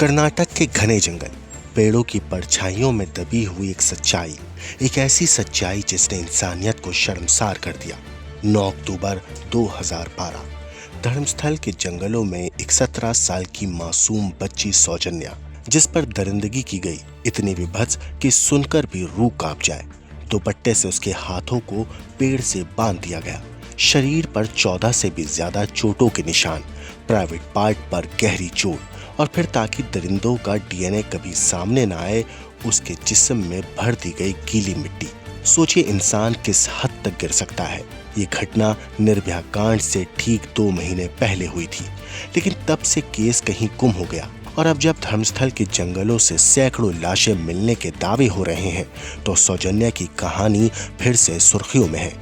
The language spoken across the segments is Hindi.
कर्नाटक के घने जंगल, पेड़ों की परछाइयों में दबी हुई एक सच्चाई, एक ऐसी सच्चाई जिसने इंसानियत को शर्मसार कर दिया। 9 अक्टूबर 2012 धर्मस्थल के जंगलों में एक 17 साल की मासूम बच्ची सौजन्या, जिस पर दरिंदगी की गई, इतनी विभत्स कि सुनकर भी रूह कांप जाए। दुपट्टे से उसके हाथों को पेड़ से बांध दिया गया, शरीर पर 14 से भी ज्यादा चोटों के निशान, प्राइवेट पार्ट पर गहरी चोट, और फिर ताकि दरिंदों का डीएनए कभी सामने न आए, उसके जिस्म में भर दी गई गीली मिट्टी। सोचिए इंसान किस हद तक गिर सकता है। ये घटना निर्भया कांड से ठीक 2 महीने पहले हुई थी, लेकिन तब से केस कहीं गुम हो गया। और अब जब धर्मस्थल के जंगलों से सैकड़ों लाशें मिलने के दावे हो रहे हैं, तो सौजन्या की कहानी फिर से सुर्खियों में है।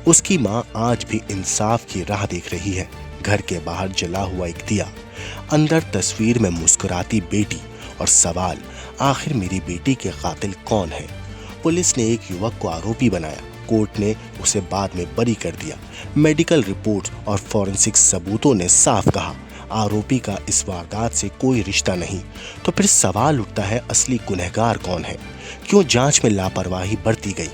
उसकी मां आज भी इंसाफ की राह देख रही है। घर के बाहर जला हुआ एक दिया, अंदर तस्वीर में मुस्कुराती बेटी, और सवाल, आखिर मेरी बेटी के कातिल कौन है? पुलिस ने एक युवक को आरोपी बनाया, कोर्ट ने उसे बाद में बरी कर दिया। मेडिकल रिपोर्ट और फॉरेंसिक सबूतों ने साफ कहा, आरोपी का इस वारदात से कोई रिश्ता नहीं। तो फिर सवाल उठता है, असली गुनहगार कौन है? क्यों जांच में लापरवाही बरती गई?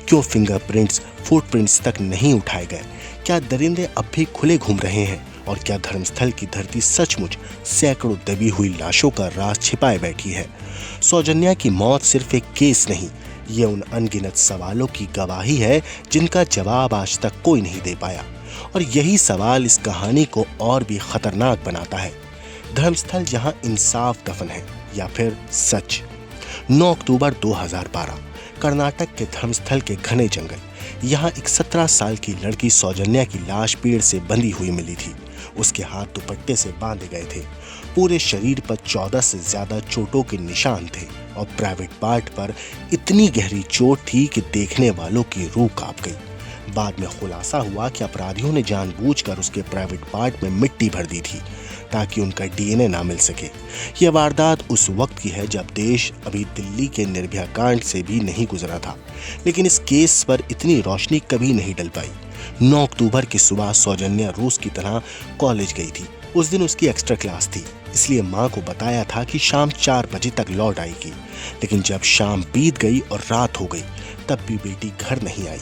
क्यों फिंगरप्रिंट्स, फुटप्रिंट्स तक नहीं उठाए गए? क्या दरिंदे अब भी खुले घूम रहे हैं? और क्या धर्मस्थल की धरती सचमुच सैकड़ों दबी हुई लाशों का राज छिपाए बैठी है? सौजन्या की मौत सिर्फ एक केस नहीं, ये उन अनगिनत सवालों की गवाही है जिनका जवाब आज तक कोई नहीं दे पाया। और यही सवाल इस कहानी को और भी खतरनाक बनाता है। धर्मस्थल जहां इंसाफ दफन है, या फिर सच? 9 अक्टूबर 2012 कर्नाटक के धर्मस्थल के घने जंगल। यहाँ एक 17 साल की लड़की सौजन्या की लाश पेड़ से बंधी हुई मिली थी। उसके हाथ दुपट्टे से बांधे गए थे। पूरे शरीर पर 14 से ज्यादा चोटों के निशान थे, और प्राइवेट पार्ट पर इतनी गहरी चोट थी कि देखने वालों की रूह कांप गई। बाद में खुलासा हुआ कि अपराधियों ने जानबूझकर उसके प्राइवेट पार्ट में मिट्टी भर दी थी, ताकि उनका डीएनए ना मिल सके। यह वारदात उस वक्त की है जब देश अभी दिल्ली के निर्भया कांड से भी नहीं गुजरा था, लेकिन इस केस पर इतनी रोशनी कभी नहीं डल पाई। 9 अक्टूबर की सुबह सौजन्या रोज की तरह कॉलेज गई थी। उस दिन उसकी एक्स्ट्रा क्लास थी, इसलिए माँ को बताया था कि शाम 4 बजे तक लौट आएगी। लेकिन जब शाम बीत गई और रात हो गई, तब भी बेटी घर नहीं आई।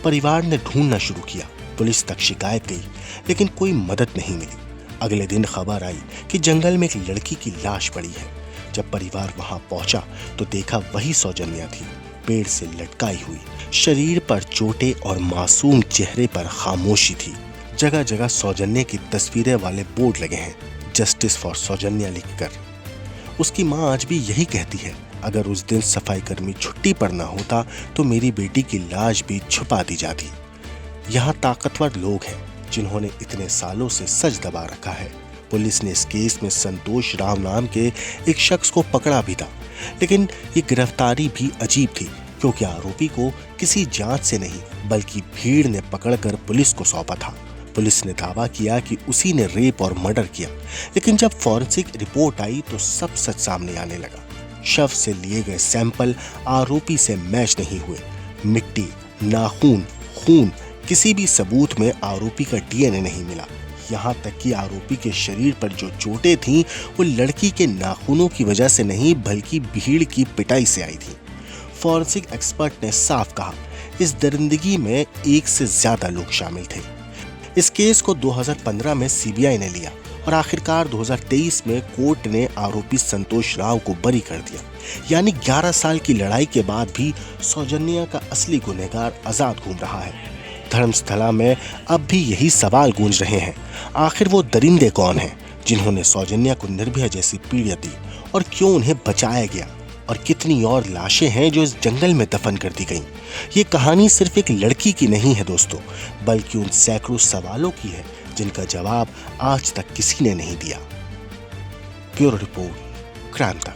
परिवार ने ढूंढना शुरू किया, पुलिस तक शिकायत गई, लेकिन कोई मदद नहीं मिली। अगले दिन खबर आई कि जंगल में एक लड़की की लाश पड़ी है। जब परिवार वहां पहुंचा तो देखा वही सौजन्या थी, पेड़ से लटकाई हुई, शरीर पर चोटें और मासूम चेहरे पर खामोशी थी। जगह जगह सौजन्या की तस्वीरें वाले बोर्ड लगे हैं, जस्टिस फॉर सौजन्या लिखकर। उसकी माँ आज भी यही कहती है, अगर उस दिन सफाई कर्मी छुट्टी पर ना होता तो मेरी बेटी की लाश भी छुपा दी जाती। यहाँ ताकतवर लोग हैं जिन्होंने इतने सालों से सच दबा रखा है। पुलिस ने इस केस में संतोष राव नाम के एक शख्स को पकड़ा भी था, लेकिन ये गिरफ्तारी भी अजीब थी, क्योंकि आरोपी को किसी जांच से नहीं बल्कि भीड़ ने पकड़कर पुलिस को सौंपा था। पुलिस ने दावा किया कि उसी ने रेप और मर्डर किया, लेकिन जब फॉरेंसिक रिपोर्ट आई तो सब सच सामने आने लगा। शव से लिए गए सैंपल आरोपी से मैच नहीं हुए। मिट्टी, नाखून, खून, किसी भी सबूत में आरोपी का डीएनए नहीं मिला। यहाँ तक कि आरोपी के शरीर पर जो चोटें थीं, वो लड़की के नाखूनों की वजह से नहीं बल्कि भीड़ की पिटाई से आई थी। फॉरेंसिक एक्सपर्ट ने साफ कहा, इस दरिंदगी में एक से ज्यादा लोग शामिल थे। इस केस को 2015 में सीबीआई ने लिया, और आखिरकार 2023 में कोर्ट ने आरोपी संतोष राव को बरी कर दिया। यानी 11 साल की लड़ाई के बाद भी सौजन्या का असली गुनहगार आजाद घूम रहा है। धर्मस्थला में अब भी यही सवाल गूंज रहे हैं, आखिर वो दरिंदे कौन हैं जिन्होंने सौजन्या को निर्भया जैसी पीड़ा दी, और क्यों उन्हें बचाया गया? और कितनी और लाशें हैं जो इस जंगल में दफन कर दी गईं? ये कहानी सिर्फ एक लड़की की नहीं है दोस्तों, बल्कि उन सैकड़ों सवालों की है जिनका जवाब आज तक किसी ने नहीं दिया। ब्यूरो रिपोर्ट, क्राइम तक।